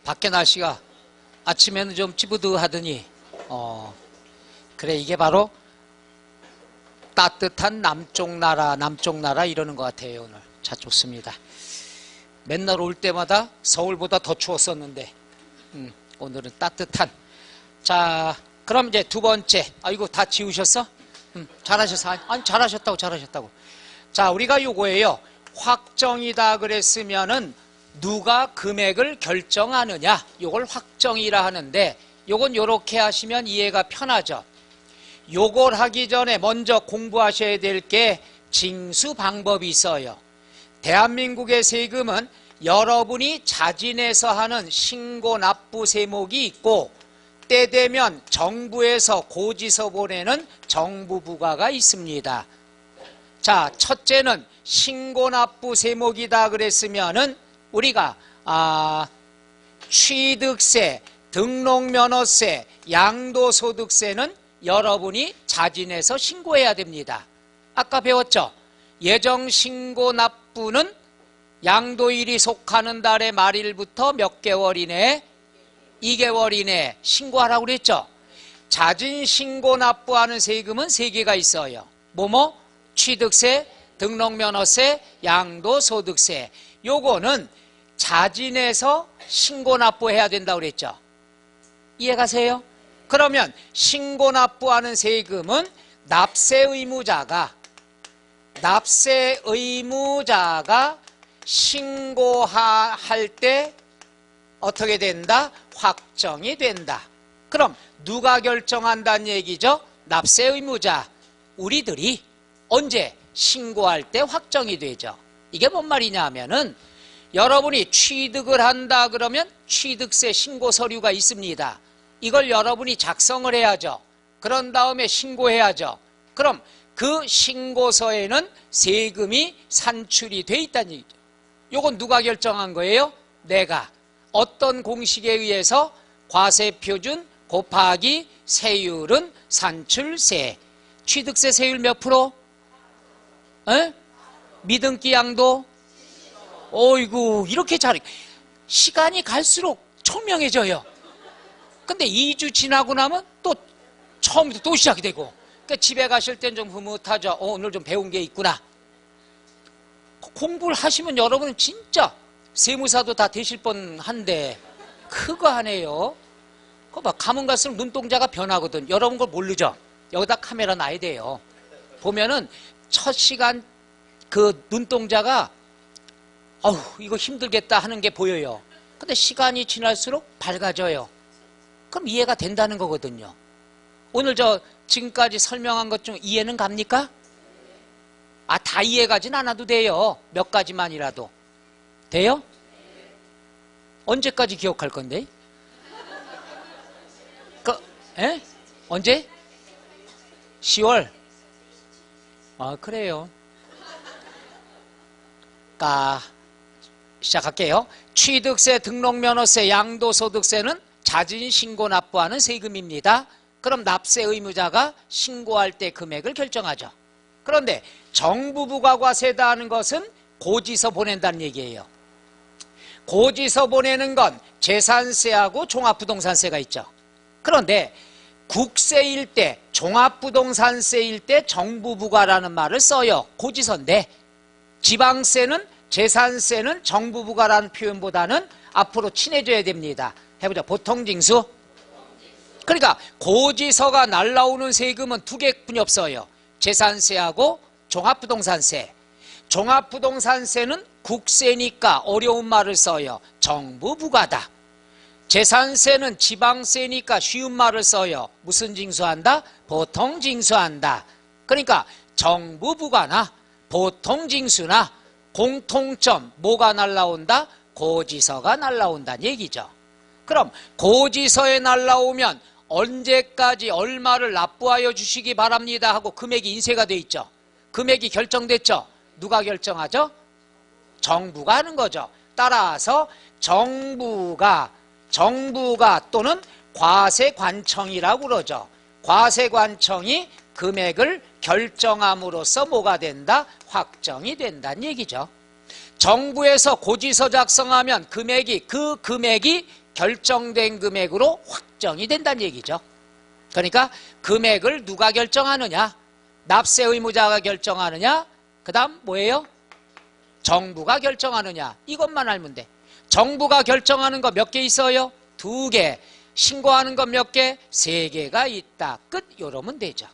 밖에 날씨가 아침에는 좀 찌부드하더니 그래, 이게 바로 따뜻한 남쪽 나라 이러는 것 같아요. 오늘 자, 좋습니다. 맨날 올 때마다 서울보다 더 추웠었는데 오늘은 따뜻한. 자, 그럼 이제 두 번째. 이거 다 지우셨어? 잘하셨어. 아니, 잘하셨다고. 자, 우리가 요거예요. 확정이다 그랬으면은 누가 금액을 결정하느냐, 요걸 확정이라 하는데, 요건 요렇게 하시면 이해가 편하죠. 요걸 하기 전에 먼저 공부하셔야 될 게 징수 방법이 있어요. 대한민국의 세금은 여러분이 자진해서 하는 신고 납부 세목이 있고, 때 되면 정부에서 고지서 보내는 정부부가가 있습니다. 자, 첫째는 신고 납부 세목이다 그랬으면은 우리가 취득세, 등록면허세, 양도소득세는 여러분이 자진해서 신고해야 됩니다. 아까 배웠죠? 예정신고 납부는 양도일이 속하는 달의 말일부터 몇 개월 이내에 2개월 이내에 신고하라고 그랬죠? 자진신고 납부하는 세금은 3개가 있어요. 뭐뭐? 취득세, 등록면허세, 양도소득세. 요거는 자진해서 신고 납부해야 된다고 그랬죠? 이해가세요? 그러면 신고 납부하는 세금은 납세 의무자가 신고할 때 어떻게 된다? 확정이 된다. 그럼 누가 결정한다는 얘기죠? 납세 의무자. 우리들이 언제? 신고할 때 확정이 되죠. 이게 뭔 말이냐 하면은, 여러분이 취득을 한다 그러면 취득세 신고 서류가 있습니다. 이걸 여러분이 작성을 해야죠. 그런 다음에 신고해야죠. 그럼 그 신고서에는 세금이 산출이 돼 있다는 얘기죠. 요건 누가 결정한 거예요? 내가. 어떤 공식에 의해서? 과세표준 곱하기 세율은 산출세. 취득세 세율 몇 프로? 미등기 양도? 어이구, 이렇게 시간이 갈수록 총명해져요. 근데 2주 지나고 나면 또 처음부터 또 시작이 되고, 그러니까 집에 가실 땐 좀 흐뭇하죠. 오늘 좀 배운 게 있구나. 공부를 하시면 여러분은 진짜 세무사도 다 되실 뻔한데 그거 하네요. 그거 봐, 가면 갈수록 눈동자가 변하거든. 여러분 그걸 모르죠? 여기다 카메라 놔야 돼요. 보면은 첫 시간 그 눈동자가 이거 힘들겠다 하는 게 보여요. 근데 시간이 지날수록 밝아져요. 그럼 이해가 된다는 거거든요. 오늘 지금까지 설명한 것 중 이해는 갑니까? 다 이해가진 않아도 돼요. 몇 가지만이라도. 돼요? 언제까지 기억할 건데? 언제? 10월? 그래요. 시작할게요. 취득세, 등록면허세, 양도소득세는 자진 신고 납부하는 세금입니다. 그럼 납세 의무자가 신고할 때 금액을 결정하죠. 그런데 정부부가 과세다 하는 것은 고지서 보낸다는 얘기예요. 고지서 보내는 건 재산세하고 종합부동산세가 있죠. 그런데 국세일 때, 종합부동산세일 때 정부부가라는 말을 써요. 고지서인데, 지방세는, 재산세는 정부부가라는 표현보다는 앞으로 친해져야 됩니다. 해보자. 보통징수. 그러니까 고지서가 날라오는 세금은 2개뿐이 없어요. 재산세하고 종합부동산세. 종합부동산세는 국세니까 어려운 말을 써요. 정부부가다. 재산세는 지방세니까 쉬운 말을 써요. 무슨 징수한다? 보통징수한다. 그러니까 정부부가나 보통징수나 공통점 뭐가 날라온다? 고지서가 날라온다는 얘기죠. 그럼 고지서에 날라오면 언제까지 얼마를 납부하여 주시기 바랍니다 하고 금액이 인쇄가 돼 있죠. 금액이 결정됐죠. 누가 결정하죠? 정부가 하는 거죠. 따라서 정부가 또는 과세관청이라고 그러죠. 과세관청이 금액을 결정함으로써 뭐가 된다? 확정이 된다는 얘기죠. 정부에서 고지서 작성하면 그 금액이 결정된 금액으로 확정이 된다는 얘기죠. 그러니까 금액을 누가 결정하느냐? 납세 의무자가 결정하느냐? 그 다음 뭐예요? 정부가 결정하느냐? 이것만 알면 돼. 정부가 결정하는 거 몇 개 있어요? 2개. 신고하는 거 몇 개? 3개가 있다. 끝. 이러면 되죠.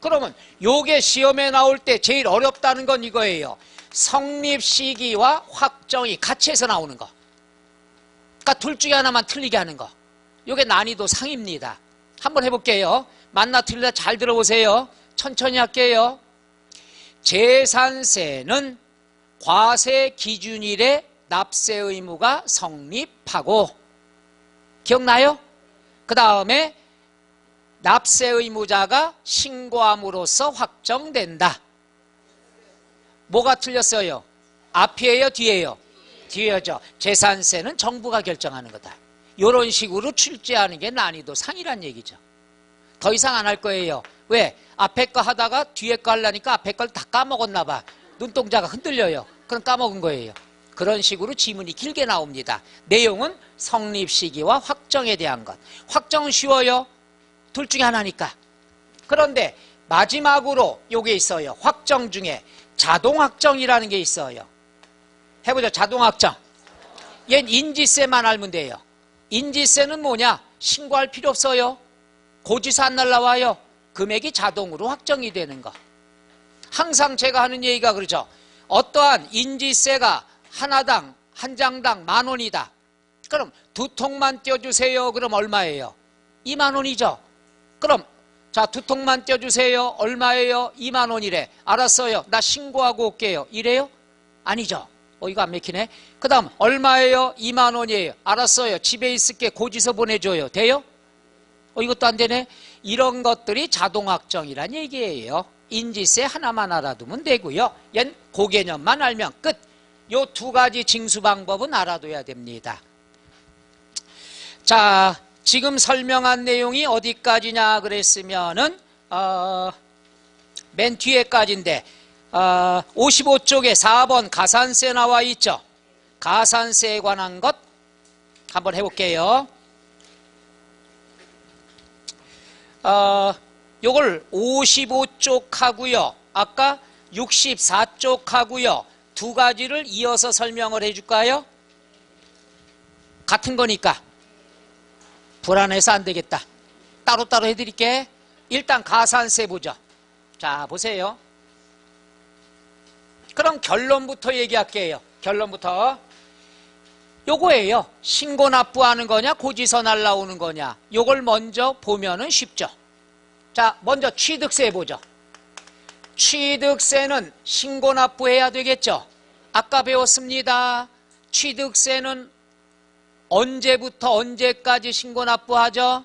그러면 요게 시험에 나올 때 제일 어렵다는 건 이거예요. 성립 시기와 확정이 같이 해서 나오는 거. 그러니까 둘 중에 하나만 틀리게 하는 거. 요게 난이도 상입니다. 한번 해볼게요. 맞나 틀리나 잘 들어보세요. 천천히 할게요. 재산세는 과세 기준일에 납세 의무가 성립하고, 기억나요? 그 다음에 납세 의무자가 신고함으로써 확정된다. 뭐가 틀렸어요? 앞이에요? 뒤에요? 뒤에죠. 재산세는 정부가 결정하는 거다. 이런 식으로 출제하는 게 난이도 상이란 얘기죠. 더 이상 안 할 거예요. 왜? 앞에 거 하다가 뒤에 거 하려니까 앞에 걸 다 까먹었나 봐. 눈동자가 흔들려요. 그럼 까먹은 거예요. 그런 식으로 지문이 길게 나옵니다. 내용은 성립 시기와 확정에 대한 것. 확정은 쉬워요. 둘 중에 하나니까. 그런데 마지막으로 요게 있어요. 확정 중에 자동확정이라는 게 있어요. 해보죠. 자동확정. 얜 인지세만 알면 돼요. 인지세는 뭐냐? 신고할 필요 없어요. 고지서 안 날라와요. 금액이 자동으로 확정이 되는 거. 항상 제가 하는 얘기가 그러죠. 어떠한 인지세가 하나당, 한 장당 10,000원이다. 그럼 2통만 떼어주세요. 그럼 얼마예요? 20,000원이죠. 그럼 자, 2통만 떼어주세요. 얼마예요? 20,000원이래. 알았어요. 나 신고하고 올게요. 이래요? 아니죠. 이거 안 맥히네. 그 다음 얼마예요? 20,000원이에요. 알았어요. 집에 있을게. 고지서 보내줘요. 돼요? 이것도 안 되네. 이런 것들이 자동확정이란 얘기예요. 인지세 하나만 알아두면 되고요. 얜 고개념만 알면 끝. 요 2가지 징수 방법은 알아둬야 됩니다. 자, 지금 설명한 내용이 어디까지냐 그랬으면은 맨 뒤에까지인데 55쪽에 4번 가산세 나와 있죠. 가산세에 관한 것 한번 해볼게요. 요걸 55쪽 하고요. 아까 64쪽 하고요. 2가지를 이어서 설명을 해줄까요? 같은 거니까 불안해서 안 되겠다. 따로따로 해드릴게. 일단 가산세 보죠. 자, 보세요. 그럼 결론부터 얘기할게요. 결론부터. 요거예요. 신고 납부하는 거냐, 고지서 날라오는 거냐. 요걸 먼저 보면은 쉽죠. 자, 먼저 취득세 보죠. 취득세는 신고 납부해야 되겠죠. 아까 배웠습니다. 취득세는 언제부터 언제까지 신고 납부하죠?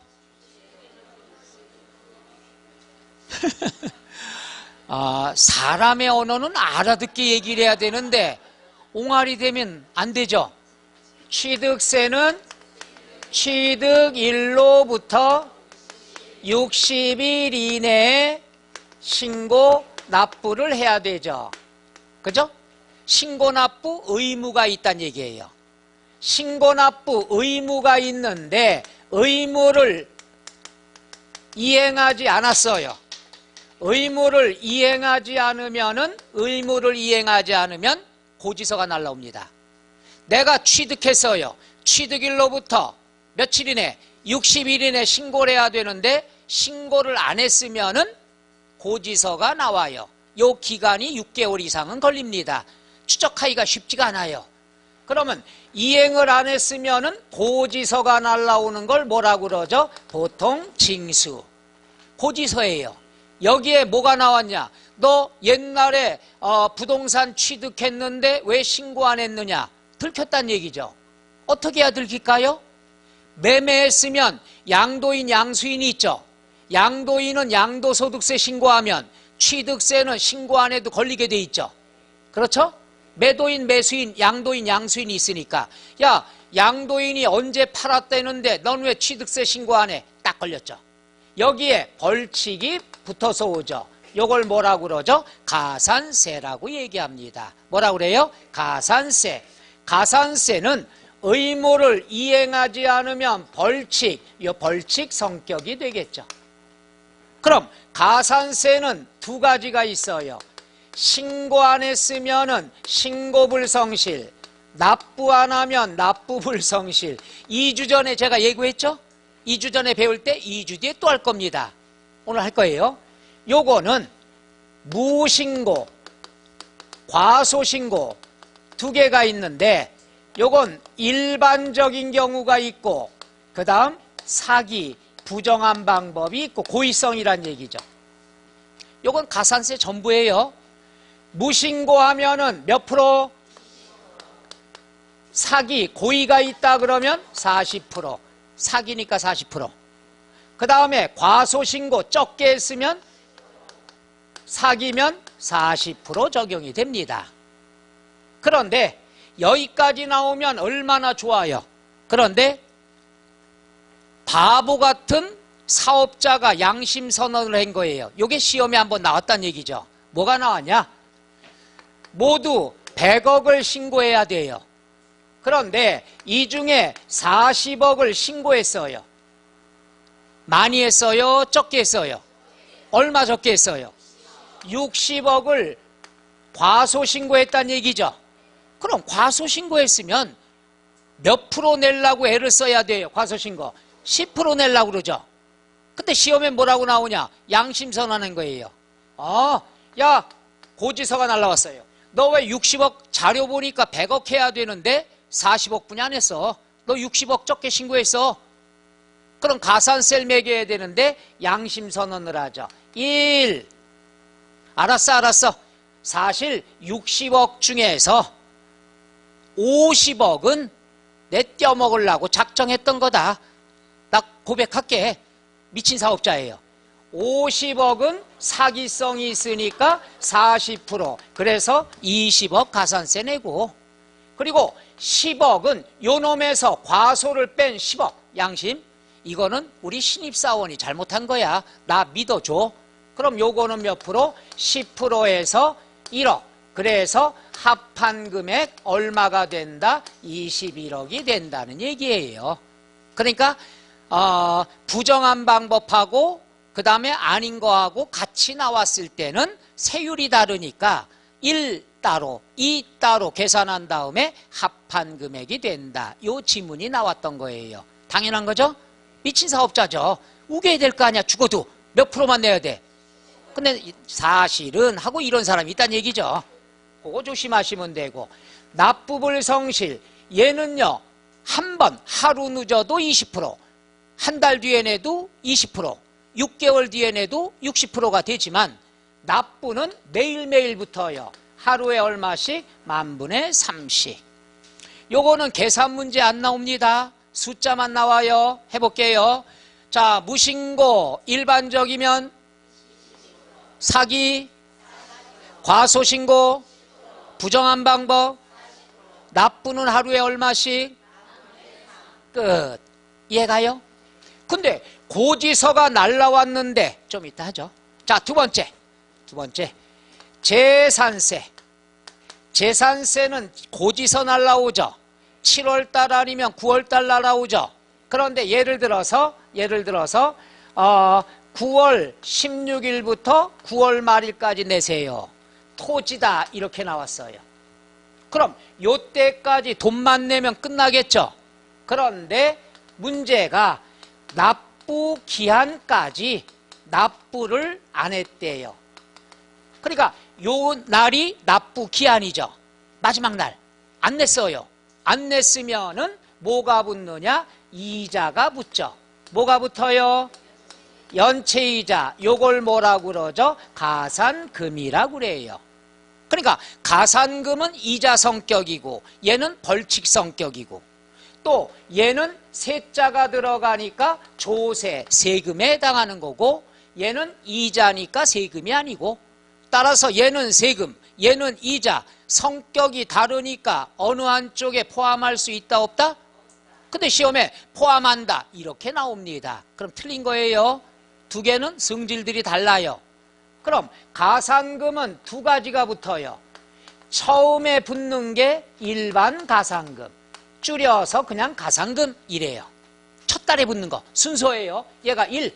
사람의 언어는 알아듣게 얘기를 해야 되는데 옹알이 되면 안 되죠. 취득세는 취득일로부터 60일 이내에 신고 납부를 해야 되죠. 그죠? 신고 납부 의무가 있다는 얘기예요. 신고 납부 의무가 있는데 의무를 이행하지 않았어요. 의무를 이행하지 않으면 고지서가 날라옵니다. 내가 취득했어요. 취득일로부터 며칠 이내? 60일 이내 신고를 해야 되는데 신고를 안 했으면은 고지서가 나와요. 요 기간이 6개월 이상은 걸립니다. 추적하기가 쉽지가 않아요. 그러면 이행을 안 했으면은 고지서가 날라오는 걸 뭐라고 그러죠? 보통 징수. 고지서예요. 여기에 뭐가 나왔냐? 너 옛날에 부동산 취득했는데 왜 신고 안 했느냐? 들켰다는 얘기죠. 어떻게 해야 들킬까요? 매매했으면 양도인, 양수인이 있죠. 양도인은 양도소득세 신고하면 취득세는 신고 안 해도 걸리게 돼 있죠. 그렇죠? 매도인, 매수인, 양도인, 양수인이 있으니까 야, 양도인이 언제 팔았다는데 넌 왜 취득세 신고 안 해? 딱 걸렸죠. 여기에 벌칙이 붙어서 오죠. 요걸 뭐라고 그러죠? 가산세라고 얘기합니다. 뭐라고 그래요? 가산세. 가산세는 의무를 이행하지 않으면 벌칙, 이 벌칙 성격이 되겠죠. 그럼 가산세는 두 가지가 있어요. 신고 안 했으면은 신고불성실, 납부 안 하면 납부불성실. 2주 전에 제가 예고했죠? 2주 전에 배울 때 2주 뒤에 또 할 겁니다. 오늘 할 거예요. 요거는 무신고, 과소신고 두 개가 있는데 요건 일반적인 경우가 있고 그 다음 사기, 부정한 방법이 있고 고의성이란 얘기죠. 요건 가산세 전부예요. 무신고하면은 몇 프로? 사기, 고의가 있다 그러면 40%. 사기니까 40%. 그 다음에 과소신고 적게 했으면 사기면 40% 적용이 됩니다. 그런데 여기까지 나오면 얼마나 좋아요. 그런데 바보 같은 사업자가 양심선언을 한 거예요. 이게 시험에 한번 나왔다는 얘기죠. 뭐가 나왔냐? 모두 100억을 신고해야 돼요. 그런데 이 중에 40억을 신고했어요. 많이 했어요? 적게 했어요? 얼마 적게 했어요? 60억을 과소신고했다는 얘기죠. 그럼 과소신고했으면 몇 프로 내려고 애를 써야 돼요? 과소신고 10% 내려고 그러죠. 근데 시험에 뭐라고 나오냐? 양심선언한 거예요. 야, 고지서가 날라왔어요. 너 왜 60억 자료 보니까 100억 해야 되는데 40억뿐이 안 했어. 너 60억 적게 신고했어. 그럼 가산세를 매겨야 되는데 양심선언을 하죠. 1. 알았어. 사실 60억 중에서 50억은 내 떼어먹으려고 작정했던 거다. 나 고백할게. 미친 사업자예요. 50억은 사기성이 있으니까 40%. 그래서 20억 가산세 내고, 그리고 10억은 요놈에서 과소를 뺀 10억 양심. 이거는 우리 신입사원이 잘못한 거야. 나 믿어줘. 그럼 요거는 몇 프로? 10%에서 1억. 그래서 합한 금액 얼마가 된다? 21억이 된다는 얘기예요. 그러니까 부정한 방법하고 그 다음에 아닌 거하고 같이 나왔을 때는 세율이 다르니까 1 따로 2 따로 계산한 다음에 합한 금액이 된다. 요 지문이 나왔던 거예요. 당연한 거죠? 미친 사업자죠. 우겨야 될 거 아니야. 죽어도 몇 프로만 내야 돼. 근데 사실은 하고 이런 사람이 있다는 얘기죠. 그거 조심하시면 되고, 납부불성실 얘는요 한 번 하루 늦어도 20%, 한 달 뒤에 내도 20%, 6개월 뒤에 내도 60%가 되지만 납부는 매일매일부터요. 하루에 얼마씩? 10,000분의 3씩. 요거는 계산 문제 안 나옵니다. 숫자만 나와요. 해볼게요. 자, 무신고 일반적이면 사기, 과소신고, 부정한 방법, 납부는 하루에 얼마씩? 끝. 이해가요? 근데 고지서가 날라왔는데 좀 이따 하죠. 자, 두 번째 재산세. 재산세는 고지서 날라오죠. 7월달 아니면 9월달 날라오죠. 그런데 예를 들어서 9월 16일부터 9월 말일까지 내세요. 토지다 이렇게 나왔어요. 그럼 요때까지 돈만 내면 끝나겠죠. 그런데 문제가 납부 기한까지 납부를 안 했대요. 그러니까 요 날이 납부 기한이죠. 마지막 날 안 냈어요. 안 냈으면은 뭐가 붙느냐? 이자가 붙죠. 뭐가 붙어요? 연체이자. 요걸 뭐라고 그러죠? 가산금이라고 그래요. 그러니까 가산금은 이자 성격이고 얘는 벌칙 성격이고, 또 얘는 세자가 들어가니까 조세, 세금에 해당하는 거고, 얘는 이자니까 세금이 아니고, 따라서 얘는 세금, 얘는 이자, 성격이 다르니까 어느 한쪽에 포함할 수 있다 없다? 근데 시험에 포함한다 이렇게 나옵니다. 그럼 틀린 거예요. 두 개는 성질들이 달라요. 그럼 가산금은 두 가지가 붙어요. 처음에 붙는 게 일반 가산금, 줄여서 그냥 가상금이래요. 첫 달에 붙는 거 순서예요. 얘가 1.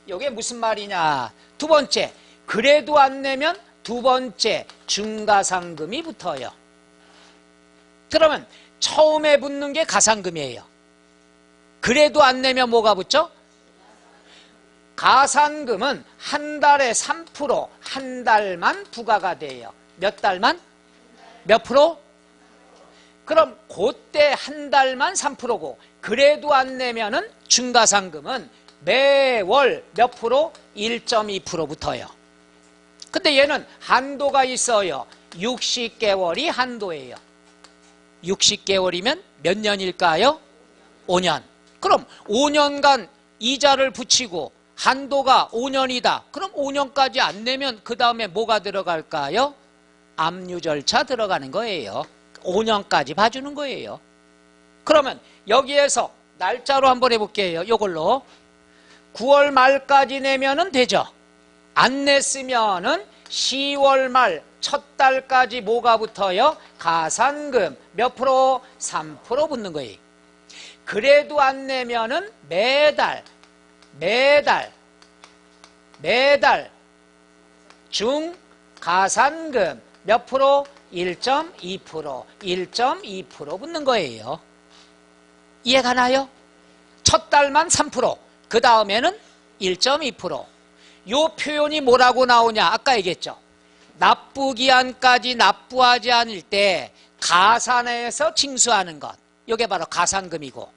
이게 무슨 말이냐. 두 번째, 그래도 안 내면 두 번째 중가상금이 붙어요. 그러면 처음에 붙는 게 가상금이에요. 그래도 안 내면 뭐가 붙죠? 가상금은 한 달에 3%, 한 달만 부과가 돼요. 몇 달만? 몇 프로? 그럼 그때 한 달만 3%고 그래도 안 내면은 중가상금은 매월 몇 프로? 1.2% 붙어요. 근데 얘는 한도가 있어요. 60개월이 한도예요. 60개월이면 몇 년일까요? 5년. 그럼 5년간 이자를 붙이고 한도가 5년이다. 그럼 5년까지 안 내면 그 다음에 뭐가 들어갈까요? 압류 절차 들어가는 거예요. 5년까지 봐주는 거예요. 그러면 여기에서 날짜로 한번 해볼게요. 이걸로 9월 말까지 내면은 되죠. 안 냈으면은 10월 말 첫 달까지 뭐가 붙어요? 가산금 몇 프로? 3% 붙는 거예요. 그래도 안 내면은 매달 중가산금 몇 프로? 1.2% 붙는 거예요. 이해가나요? 첫 달만 3%, 그 다음에는 1.2%. 요 표현이 뭐라고 나오냐? 아까 얘기했죠. 납부기한까지 납부하지 않을 때 가산해서 징수하는 것. 이게 바로 가산금이고,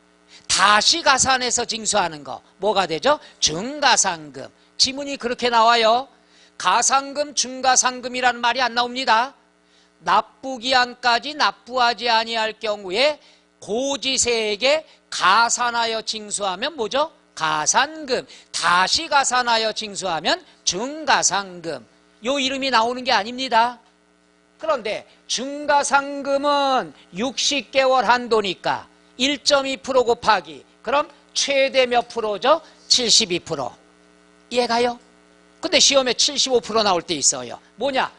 다시 가산해서 징수하는 거 뭐가 되죠? 중가상금. 지문이 그렇게 나와요. 가상금, 중가상금이라는 말이 안 나옵니다. 납부기한까지 납부하지 아니할 경우에 고지세에게 가산하여 징수하면 뭐죠? 가산금. 다시 가산하여 징수하면 중가상금. 요 이름이 나오는 게 아닙니다. 그런데 중가상금은 60개월 한도니까 1.2% 곱하기, 그럼 최대 몇 프로죠? 72%. 이해가요? 근데 시험에 75% 나올 때 있어요. 뭐냐?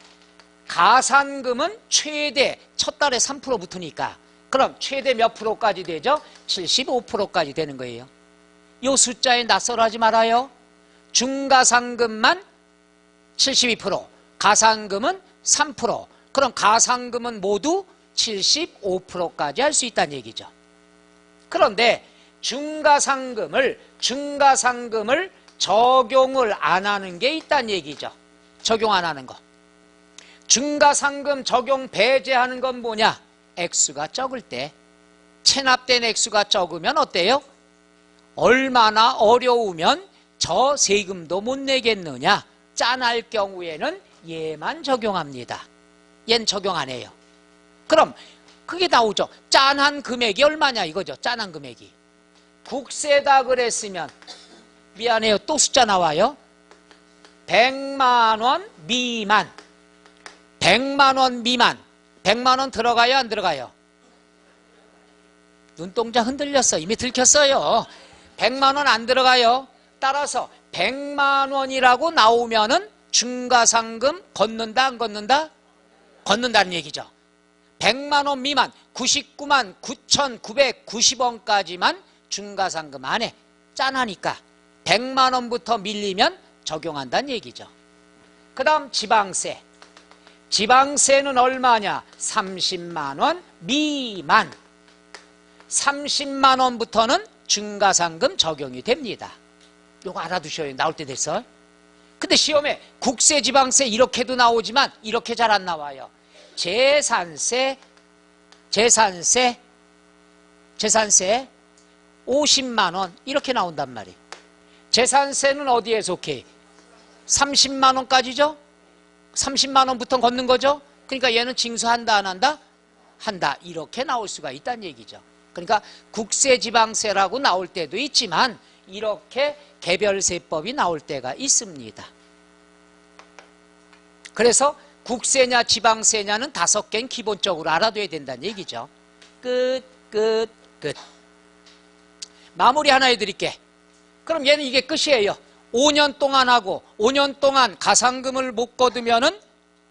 가산금은 최대 첫 달에 3% 붙으니까 그럼 최대 몇 프로까지 되죠? 75%까지 되는 거예요. 이 숫자에 낯설어하지 말아요. 중가상금만 72%, 가상금은 3%. 그럼 가상금은 모두 75%까지 할 수 있다는 얘기죠. 그런데 중가상금을 적용을 안 하는 게 있다는 얘기죠. 적용 안 하는 거. 중가상금 적용 배제하는 건 뭐냐? 액수가 적을 때. 체납된 액수가 적으면 어때요? 얼마나 어려우면 저 세금도 못 내겠느냐? 짠할 경우에는 얘만 적용합니다. 얘는 적용 안 해요. 그럼 그게 나오죠. 짠한 금액이 얼마냐 이거죠. 짠한 금액이. 국세다 그랬으면, 미안해요, 또 숫자 나와요. 100만 원 미만. 100만 원 미만. 100만 원 들어가요, 안 들어가요? 눈동자 흔들렸어. 이미 들켰어요. 100만 원 안 들어가요. 따라서 100만 원이라고 나오면은 중가상금 걷는다, 안 걷는다? 걷는다는 얘기죠. 100만 원 미만 99만 9,990원까지만 중가상금 안 해. 짠하니까 100만 원부터 밀리면 적용한다는 얘기죠. 그 다음 지방세. 지방세는 얼마냐? 30만 원 미만. 30만 원부터는 중가상금 적용이 됩니다. 요거 알아두셔요. 나올 때 됐어. 근데 시험에 국세, 지방세 이렇게도 나오지만 이렇게 잘 안 나와요. 재산세 50만 원 이렇게 나온단 말이에요. 재산세는 어디에 속해? 30만 원까지죠? 30만 원부터 걷는 거죠? 그러니까 얘는 징수한다, 안 한다? 한다. 이렇게 나올 수가 있다는 얘기죠. 그러니까 국세, 지방세라고 나올 때도 있지만 이렇게 개별세법이 나올 때가 있습니다. 그래서 국세냐 지방세냐는 5개는 기본적으로 알아둬야 된다는 얘기죠. 끝. 마무리 하나 해드릴게. 그럼 얘는 이게 끝이에요. 5년 동안 하고 5년 동안 가상금을 못 거두면은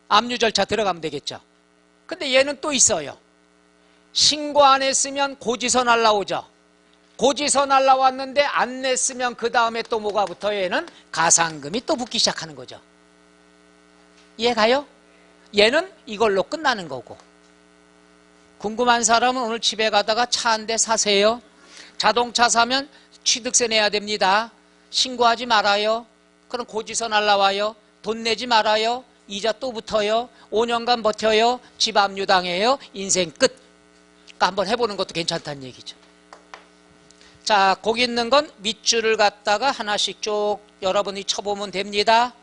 압류 절차 들어가면 되겠죠. 근데 얘는 또 있어요. 신고 안 했으면 고지서 날라오죠. 고지서 날라왔는데 안 냈으면 그 다음에 또 뭐가 붙어요? 얘는 가산금이 또 붙기 시작하는 거죠. 이해가요? 얘는 이걸로 끝나는 거고. 궁금한 사람은 오늘 집에 가다가 차 한 대 사세요. 자동차 사면 취득세 내야 됩니다. 신고하지 말아요. 그럼 고지서 날라와요. 돈 내지 말아요. 이자 또 붙어요. 5년간 버텨요. 집 압류당해요. 인생 끝. 그러니까 한번 해보는 것도 괜찮다는 얘기죠. 자, 거기 있는 건 밑줄을 갖다가 하나씩 쭉 여러분이 쳐보면 됩니다.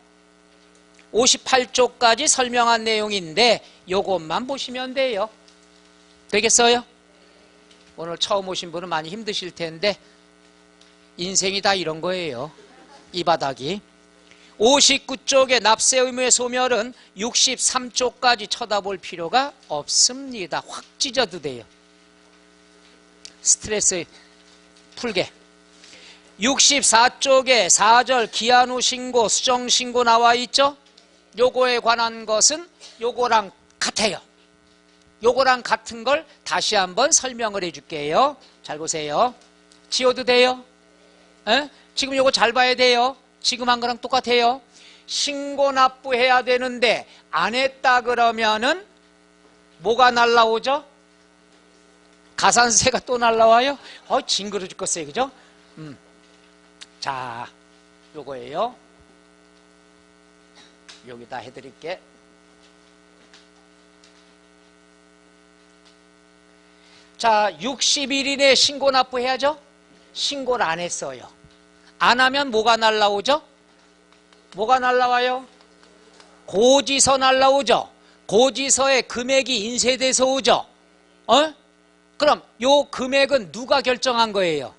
58쪽까지 설명한 내용인데 요것만 보시면 돼요. 되겠어요? 오늘 처음 오신 분은 많이 힘드실 텐데 인생이 다 이런 거예요. 이 바닥이. 59쪽의 납세 의무의 소멸은 63쪽까지 쳐다볼 필요가 없습니다. 확 찢어도 돼요. 스트레스 풀게. 64쪽에 4절 기한 후 신고, 수정 신고 나와 있죠? 요거에 관한 것은 요거랑 같아요. 요거랑 같은 걸 다시 한번 설명을 해줄게요. 잘 보세요. 지워도 돼요? 에? 지금 요거 잘 봐야 돼요. 지금 한 거랑 똑같아요. 신고 납부해야 되는데 안 했다 그러면은 뭐가 날라오죠? 가산세가 또 날라와요? 징그러 죽겠어요. 그죠? 자, 요거예요. 여기다 해드릴게. 자, 60일 이내에 신고 납부해야죠? 신고를 안 했어요. 안 하면 뭐가 날라오죠? 뭐가 날라와요? 고지서 날라오죠? 고지서에 금액이 인쇄돼서 오죠? 그럼 요 금액은 누가 결정한 거예요?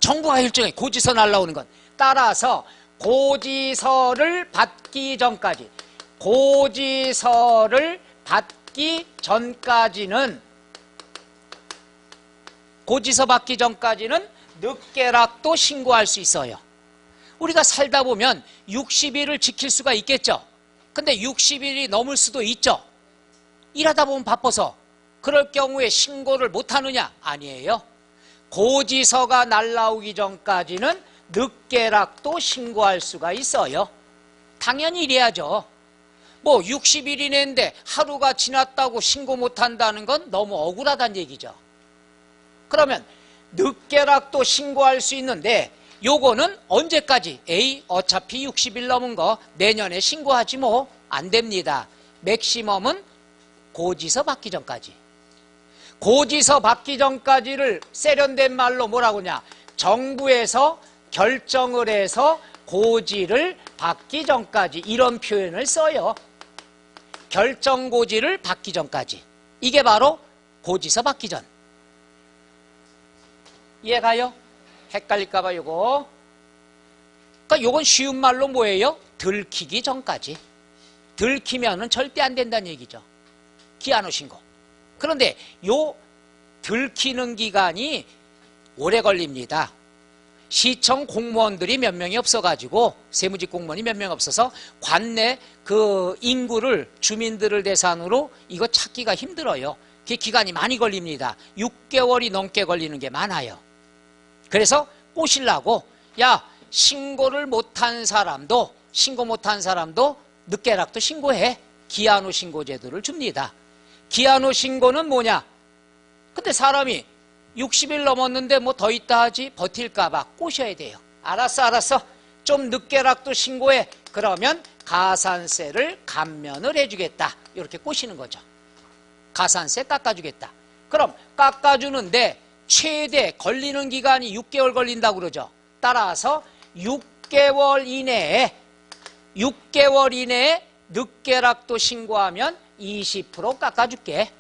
정부가 결정해. 고지서 날라오는 건. 따라서 고지서를 받기 전까지, 고지서를 받기 전까지는, 고지서 받기 전까지는 늦게라도 신고할 수 있어요. 우리가 살다 보면 60일을 지킬 수가 있겠죠. 근데 60일이 넘을 수도 있죠. 일하다 보면 바빠서. 그럴 경우에 신고를 못하느냐? 아니에요. 고지서가 날라오기 전까지는 늦게라도 신고할 수가 있어요. 당연히 이래야죠. 뭐 60일이 낸데 하루가 지났다고 신고 못한다는 건 너무 억울하다는 얘기죠. 그러면 늦게라도 신고할 수 있는데 요거는 언제까지? 어차피 60일 넘은 거 내년에 신고하지 뭐. 안 됩니다. 맥시멈은 고지서 받기 전까지. 고지서 받기 전까지를 세련된 말로 뭐라고 하냐? 정부에서 결정을 해서 고지를 받기 전까지, 이런 표현을 써요. 결정고지를 받기 전까지. 이게 바로 고지서 받기 전. 이해가요? 헷갈릴까봐 요거. 그러니까 요건 쉬운 말로 뭐예요? 들키기 전까지. 들키면은 절대 안 된다는 얘기죠. 기한 후 신고. 그런데 요 들키는 기간이 오래 걸립니다. 시청 공무원들이 몇 명이 없어가지고, 세무직 공무원이 몇 명 없어서 관내 그 인구를, 주민들을 대상으로 이거 찾기가 힘들어요. 그 기간이 많이 걸립니다. 6개월이 넘게 걸리는 게 많아요. 그래서 꼬시려고, 야, 신고를 못한 사람도, 신고 못한 사람도 늦게라도 신고해. 기한 후 신고 제도를 줍니다. 기한 후 신고는 뭐냐? 근데 사람이 60일 넘었는데 뭐 더 있다 하지, 버틸까봐 꼬셔야 돼요. 알았어. 좀 늦게라도 신고해. 그러면 가산세를 감면을 해주겠다. 이렇게 꼬시는 거죠. 가산세 깎아주겠다. 그럼 깎아주는데 최대 걸리는 기간이 6개월 걸린다고 그러죠. 따라서 6개월 이내에 늦게라도 신고하면 20% 깎아줄게.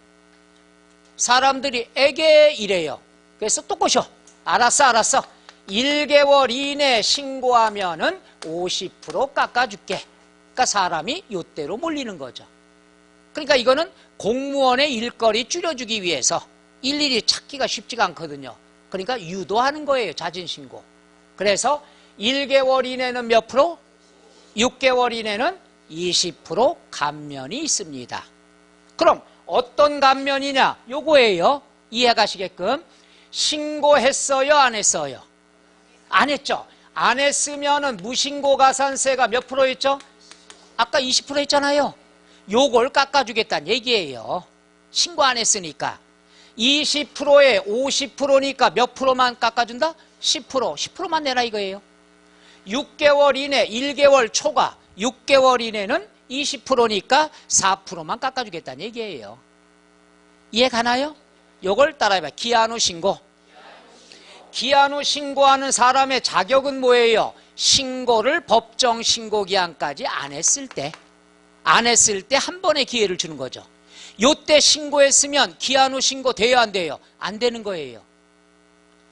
사람들이 에게 이래요. 그래서 또 꼬셔. 알았어. 1개월 이내에 신고하면은 50% 깎아줄게. 그러니까 사람이 요때로 몰리는 거죠. 그러니까 이거는 공무원의 일거리 줄여주기 위해서, 일일이 찾기가 쉽지가 않거든요. 그러니까 유도하는 거예요. 자진신고. 그래서 1개월 이내는 몇 프로? 6개월 이내는 20% 감면이 있습니다. 그럼 어떤 감면이냐? 요거예요. 이해가시게끔. 신고했어요, 안 했어요? 안 했죠. 안 했으면은 무신고 가산세가 몇 프로였죠? 아까 20% 했잖아요. 요걸 깎아주겠다는 얘기예요. 신고 안 했으니까. 20%에 50%니까 몇 프로만 깎아준다? 10%. 10%만 내라 이거예요. 6개월 이내, 1개월 초과 6개월 이내는 20%니까 4%만 깎아주겠다는 얘기예요. 이해 가나요? 요걸 따라해봐. 기한 후 신고. 기한 후 신고하는 사람의 자격은 뭐예요? 신고를 법정 신고기한까지 안 했을 때. 안 했을 때 한 번의 기회를 주는 거죠. 요때 신고했으면 기한 후 신고 돼요, 안 돼요? 안 되는 거예요.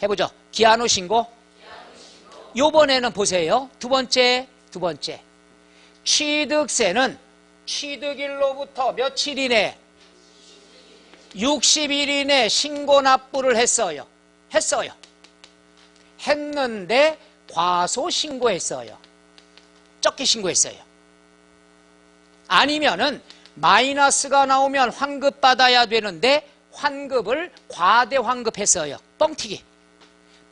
해보죠. 기한 후 신고. 요번에는 보세요. 두 번째. 취득세는 취득일로부터 며칠 이내? 60일 이내 신고 납부를 했어요. 했는데 과소 신고했어요. 적게 신고했어요. 아니면은 마이너스가 나오면 환급 받아야 되는데 환급을 과대 환급했어요. 뻥튀기.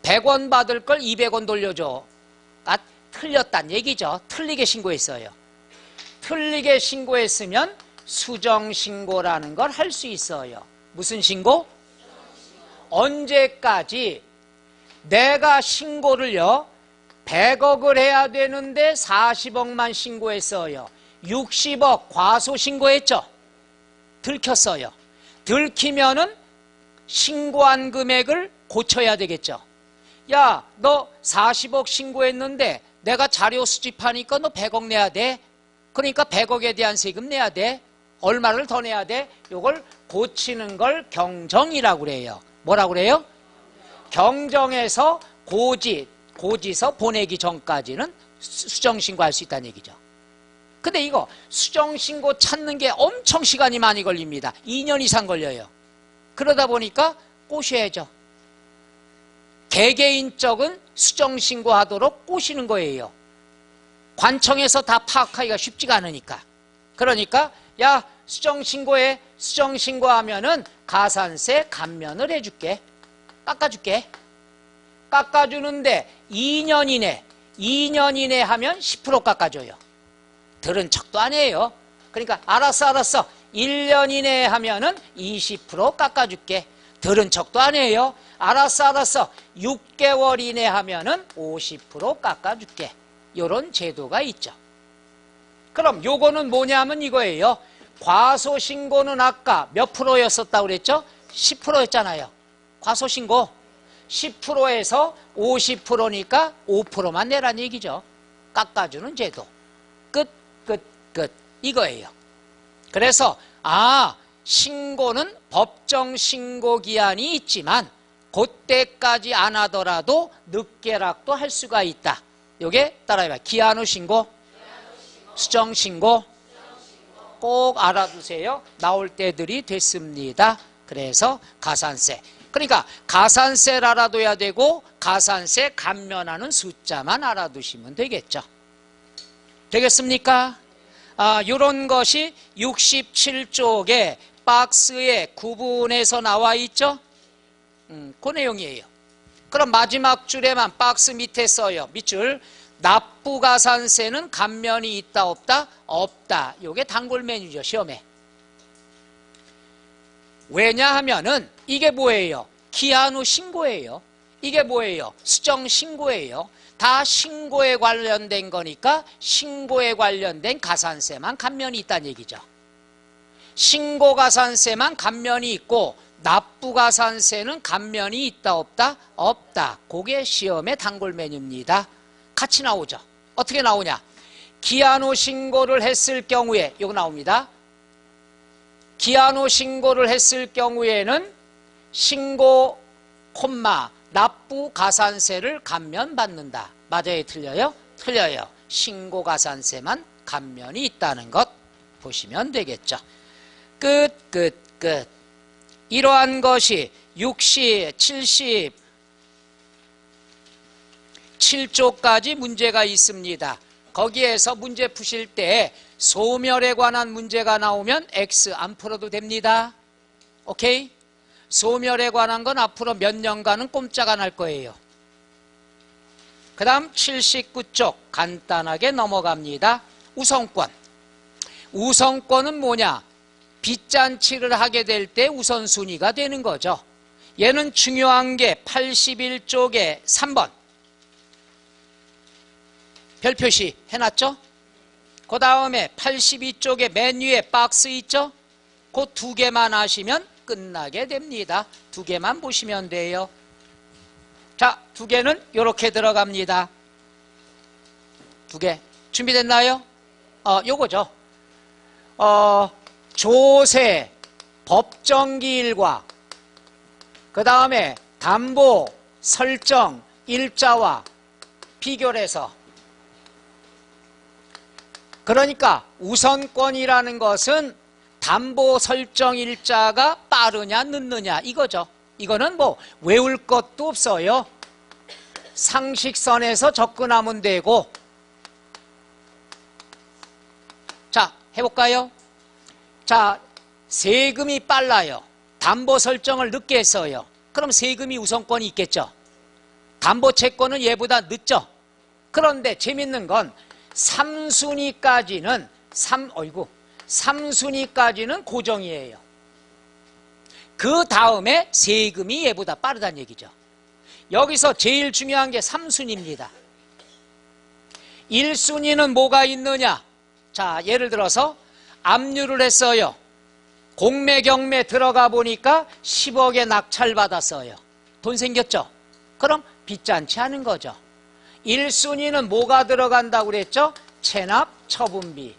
100원 받을 걸 200원 돌려줘. 아, 틀렸단 얘기죠. 틀리게 신고했어요. 틀리게 신고했으면 수정신고라는 걸 할 수 있어요. 무슨 신고? 언제까지? 내가 신고를요 100억을 해야 되는데 40억만 신고했어요. 60억 과소 신고했죠. 들켰어요. 들키면은 신고한 금액을 고쳐야 되겠죠. 야, 너 40억 신고했는데 내가 자료 수집하니까 너 100억 내야 돼. 그러니까 100억에 대한 세금 내야 돼. 얼마를 더 내야 돼? 이걸 고치는 걸 경정이라고 그래요. 뭐라고 그래요? 경정에서 고지서 보내기 전까지는 수정신고할 수 있다는 얘기죠. 근데 이거 수정신고 찾는 게 엄청 시간이 많이 걸립니다. 2년 이상 걸려요. 그러다 보니까 꼬셔야죠. 개개인적은 수정신고하도록 꼬시는 거예요. 관청에서 다 파악하기가 쉽지가 않으니까. 그러니까 야 수정신고해. 수정신고하면은 가산세 감면을 해줄게. 깎아줄게. 깎아주는데 2년 이내 하면 10% 깎아줘요. 들은 척도 안 해요. 그러니까 알았어. 1년 이내에 하면은 20% 깎아줄게. 들은 척도 안 해요. 알았어. 6개월 이내 하면은 50% 깎아줄게. 이런 제도가 있죠. 그럼 요거는 뭐냐면 이거예요. 과소신고는 아까 몇 프로였었다고 그랬죠? 10%였잖아요. 과소신고 10%에서 50%니까 5%만 내란 얘기죠. 깎아주는 제도. 끝 이거예요. 그래서 신고는 법정 신고 기한이 있지만 그때까지 안 하더라도 늦게라도 할 수가 있다. 요게 따라해봐. 기한 후 신고, 수정 신고 꼭 알아두세요. 나올 때들이 됐습니다. 그래서 가산세. 그러니까 가산세를 알아둬야 되고 가산세 감면하는 숫자만 알아두시면 되겠죠. 되겠습니까? 이런 것이 67쪽에 박스에 구분해서 나와 있죠? 그 내용이에요. 그럼 마지막 줄에만 박스 밑에 써요. 밑줄. 납부가산세는 감면이 있다 없다? 없다. 이게 단골 메뉴죠. 시험에. 왜냐하면은 이게 뭐예요? 기한 후 신고예요. 이게 뭐예요? 수정 신고예요. 다 신고에 관련된 거니까 신고에 관련된 가산세만 감면이 있다는 얘기죠. 신고가산세만 감면이 있고 납부가산세는 감면이 있다 없다? 없다. 그게 시험의 단골 메뉴입니다. 같이 나오죠. 어떻게 나오냐? 기한 후 신고를 했을 경우에 이거 나옵니다. 기한 후 신고를 했을 경우에는 신고, 납부가산세를 감면받는다. 맞아요? 틀려요? 틀려요. 신고가산세만 감면이 있다는 것 보시면 되겠죠. 끝. 이러한 것이 77조까지 문제가 있습니다. 거기에서 문제 푸실 때 소멸에 관한 문제가 나오면 X 안 풀어도 됩니다. 오케이? 소멸에 관한 건 앞으로 몇 년간은 꼼짝 안 할 거예요. 그 다음 79쪽 간단하게 넘어갑니다. 우선권. 우선권은 뭐냐? 빚잔치를 하게 될 때 우선순위가 되는 거죠. 얘는 중요한 게 81쪽에 3번. 별 표시 해놨죠? 그 다음에 82쪽에 맨 위에 박스 있죠? 그 두 개만 하시면 끝나게 됩니다. 두 개만 보시면 돼요. 자, 두 개는 이렇게 들어갑니다. 두 개. 준비됐나요? 요거죠. 조세, 법정기일과 그 다음에 담보, 설정, 일자와 비교를 해서 그러니까 우선권이라는 것은 담보 설정 일자가 빠르냐 늦느냐 이거죠. 이거는 뭐 외울 것도 없어요. 상식선에서 접근하면 되고. 자, 해볼까요? 자, 세금이 빨라요. 담보 설정을 늦게 했어요. 그럼 세금이 우선권이 있겠죠. 담보 채권은 얘보다 늦죠. 그런데 재밌는 건 3순위까지는 3순위까지는 고정이에요. 그 다음에 세금이 얘보다 빠르다는 얘기죠. 여기서 제일 중요한 게 3순위입니다. 1순위는 뭐가 있느냐? 자, 예를 들어서 압류를 했어요. 공매 경매 들어가 보니까 10억에 낙찰받았어요. 돈 생겼죠? 그럼 빚잔치 하는 거죠. 1순위는 뭐가 들어간다고 그랬죠? 체납 처분비.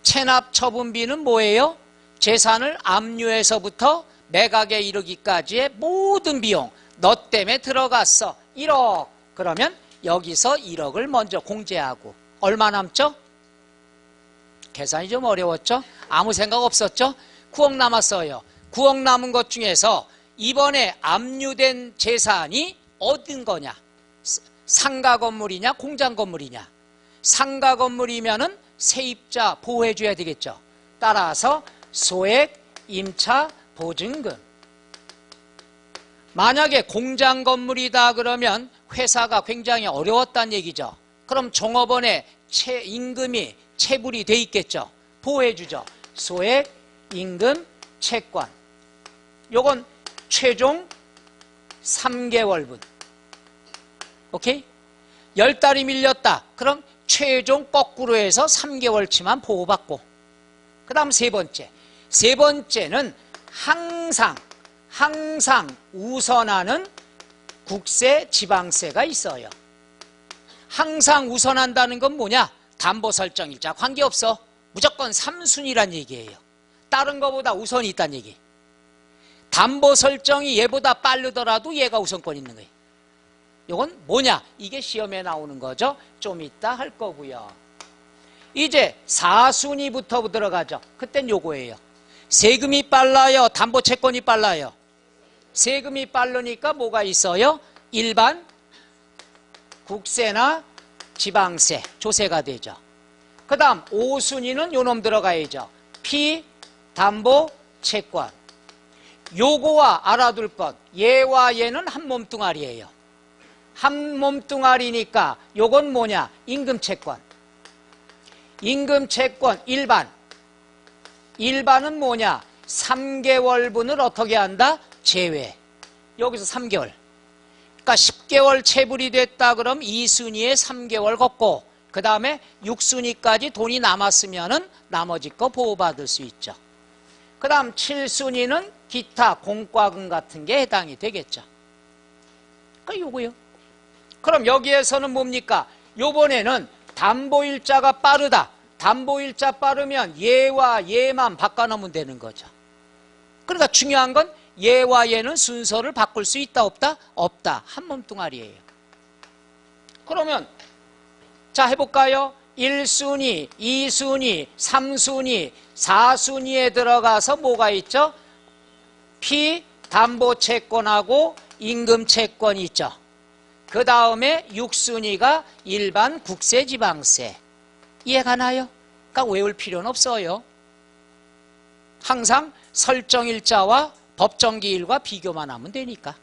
체납 처분비는 뭐예요? 재산을 압류해서부터 매각에 이르기까지의 모든 비용, 너 때문에 들어갔어 1억. 그러면 여기서 1억을 먼저 공제하고 얼마 남죠? 계산이 좀 어려웠죠? 아무 생각 없었죠? 9억 남았어요. 9억 남은 것 중에서 이번에 압류된 재산이 어딘 거냐? 상가 건물이냐 공장 건물이냐? 상가 건물이면은 세입자 보호해 줘야 되겠죠. 따라서 소액 임차 보증금. 만약에 공장 건물이다 그러면 회사가 굉장히 어려웠다는 얘기죠. 그럼 종업원의 임금이 체불이 돼 있겠죠. 보호해 주죠. 소액 임금 채권. 요건 최종 3개월분. 오케이? 10달이 밀렸다. 그럼 최종 거꾸로 해서 3개월치만 보호받고. 그 다음 세 번째. 세 번째는 항상 우선하는 국세, 지방세가 있어요. 항상 우선한다는 건 뭐냐? 담보 설정일자 관계없어. 무조건 3순위란 얘기예요. 다른 거보다 우선이 있다는 얘기. 담보 설정이 얘보다 빠르더라도 얘가 우선권 있는 거예요. 이건 뭐냐? 이게 시험에 나오는 거죠. 좀 이따 할 거고요. 이제 4순위부터 들어가죠. 그땐 요거예요. 세금이 빨라요? 담보 채권이 빨라요? 세금이 빠르니까 뭐가 있어요? 일반 국세나 지방세, 조세가 되죠. 그 다음 5순위는 요놈 들어가야죠. 피담보 채권. 요거와 알아둘 것. 얘와 얘는 한 몸뚱아리예요. 한 몸뚱아리니까 요건 뭐냐? 임금채권. 임금채권 일반. 일반은 뭐냐? 3개월분을 어떻게 한다? 제외. 여기서 3개월. 그러니까 10개월 체불이 됐다 그럼 2순위에 3개월 걷고 그 다음에 6순위까지 돈이 남았으면은 나머지 거 보호받을 수 있죠. 그 다음 7순위는 기타 공과금 같은 게 해당이 되겠죠. 그러니까 요거요. 그럼 여기에서는 뭡니까? 요번에는 담보일자가 빠르다. 담보일자 빠르면 얘와 얘만 바꿔놓으면 되는 거죠. 그러니까 중요한 건 얘와 얘는 순서를 바꿀 수 있다 없다? 없다. 한 몸뚱아리예요. 그러면 자 해볼까요? 1순위, 2순위, 3순위, 4순위에 들어가서 뭐가 있죠? 피담보채권하고 임금채권이 있죠. 그 다음에 6순위가 일반 국세지방세. 이해가나요? 그러니까 외울 필요는 없어요. 항상 설정일자와 법정기일과 비교만 하면 되니까.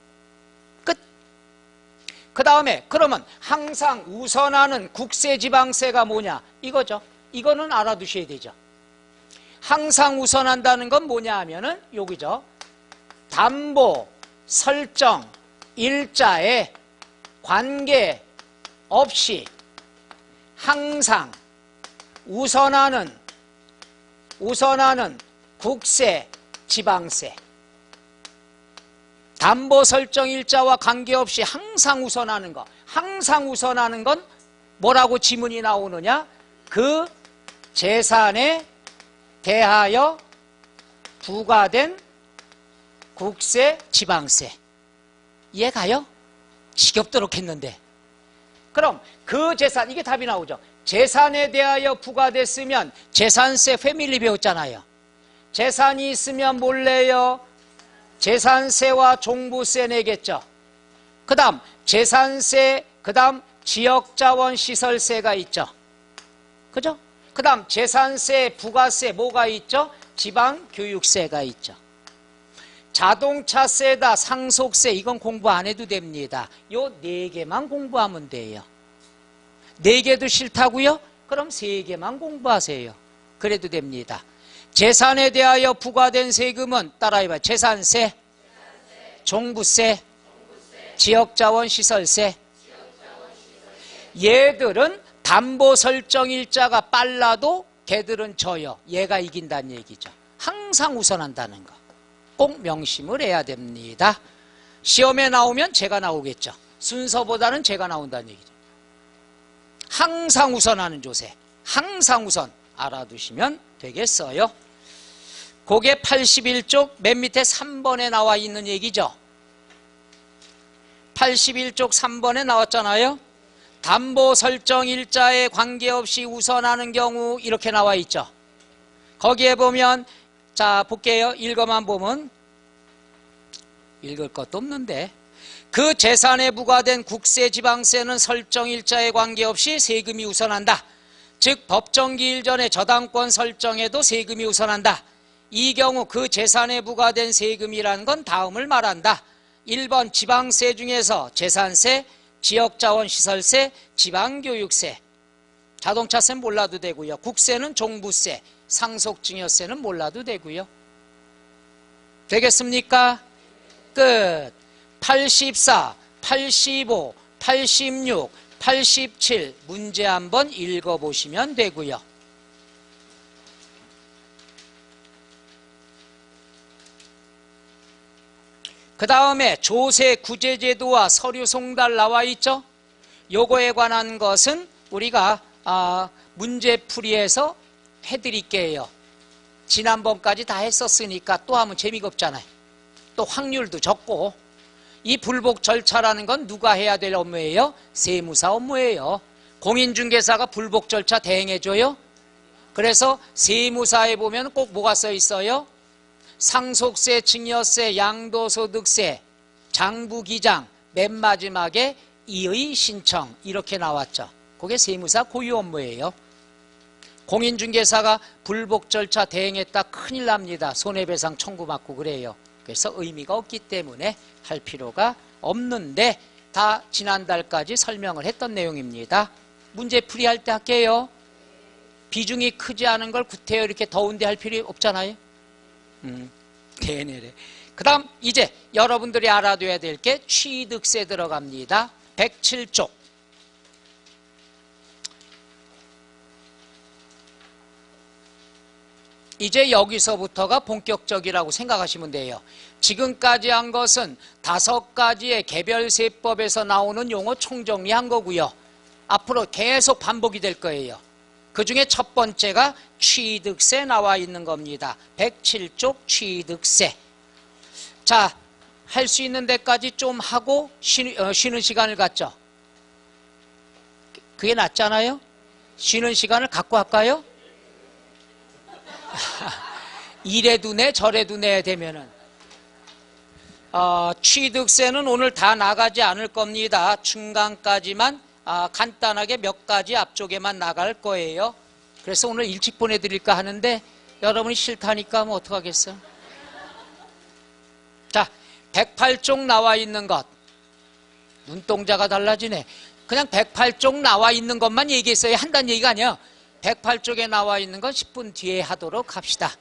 끝. 그 다음에 그러면 항상 우선하는 국세지방세가 뭐냐 이거죠. 이거는 알아두셔야 되죠. 항상 우선한다는 건 뭐냐 하면은 여기죠. 담보 설정 일자에 관계없이 항상 우선하는 국세 지방세. 담보 설정 일자와 관계없이 항상 우선하는 거. 항상 우선하는 건 뭐라고 지문이 나오느냐? 그 재산에 대하여 부과된 국세 지방세. 이해가요? 지겹도록 했는데. 그럼 그 재산, 이게 답이 나오죠. 재산에 대하여 부과됐으면 재산세 패밀리 배웠잖아요. 재산이 있으면 몰래요. 재산세와 종부세 내겠죠. 그 다음 재산세, 그 다음 지역자원시설세가 있죠. 그죠? 그 다음 재산세, 부가세 뭐가 있죠? 지방교육세가 있죠. 자동차세다, 상속세 이건 공부 안 해도 됩니다. 요 4개만 공부하면 돼요. 4개도 싫다고요? 그럼 3개만 공부하세요. 그래도 됩니다. 재산에 대하여 부과된 세금은 따라해봐요. 재산세, 종부세, 지역자원시설세. 얘들은 담보 설정 일자가 빨라도 걔들은 져요. 얘가 이긴다는 얘기죠. 항상 우선한다는 거. 꼭 명심을 해야 됩니다. 시험에 나오면 제가 나오겠죠. 순서보다는 제가 나온다는 얘기죠. 항상 우선하는 조세. 항상 우선 알아두시면 되겠어요. 그게 81쪽 맨 밑에 3번에 나와 있는 얘기죠. 81쪽 3번에 나왔잖아요. 담보 설정 일자에 관계없이 우선하는 경우 이렇게 나와 있죠. 거기에 보면 자 볼게요. 읽어만 보면 읽을 것도 없는데 그 재산에 부과된 국세 지방세는 설정 일자에 관계없이 세금이 우선한다. 즉 법정기일 전에 저당권 설정에도 세금이 우선한다. 이 경우 그 재산에 부과된 세금이라는 건 다음을 말한다. 1번 지방세 중에서 재산세, 지역자원시설세, 지방교육세. 자동차세는 몰라도 되고요. 국세는 종부세, 상속증여세는 몰라도 되고요. 되겠습니까? 끝. 84, 85, 86, 87 문제 한번 읽어보시면 되고요. 그 다음에 조세 구제제도와 서류 송달 나와 있죠. 요거에 관한 것은 우리가 문제풀이에서 해드릴게요. 지난번까지 다 했었으니까 또 하면 재미가 없잖아요. 또 확률도 적고. 이 불복 절차라는 건 누가 해야 될 업무예요? 세무사 업무예요. 공인중개사가 불복 절차 대행해줘요. 그래서 세무사에 보면 꼭 뭐가 써 있어요? 상속세, 증여세, 양도소득세, 장부기장, 맨 마지막에 이의 신청 이렇게 나왔죠. 그게 세무사 고유 업무예요. 공인중개사가 불복 절차 대행했다 큰일 납니다. 손해배상 청구받고 그래요. 그래서 의미가 없기 때문에 할 필요가 없는데 다 지난달까지 설명을 했던 내용입니다. 문제 풀이할 때 할게요. 비중이 크지 않은 걸 구태여 이렇게 더운데 할 필요 없잖아요. 대내래. 그 다음 이제 여러분들이 알아둬야 될 게 취득세 들어갑니다. 107쪽. 이제 여기서부터가 본격적이라고 생각하시면 돼요. 지금까지 한 것은 5가지의 개별세법에서 나오는 용어 총정리한 거고요. 앞으로 계속 반복이 될 거예요. 그 중에 첫 번째가 취득세 나와 있는 겁니다. 107쪽 취득세. 자, 할 수 있는 데까지 좀 하고 쉬는 시간을 갖죠. 그게 낫잖아요. 쉬는 시간을 갖고 할까요? 이래도 내 저래도 내야 되면은 취득세는 오늘 다 나가지 않을 겁니다. 중간까지만 간단하게 몇 가지 앞쪽에만 나갈 거예요. 그래서 오늘 일찍 보내드릴까 하는데 여러분이 싫다니까 뭐 어떡하겠어요. 108쪽 나와 있는 것. 눈동자가 달라지네. 그냥 108쪽 나와 있는 것만 얘기했어야 한다는 얘기가 아니야. 108쪽에 나와 있는 건 10분 뒤에 하도록 합시다.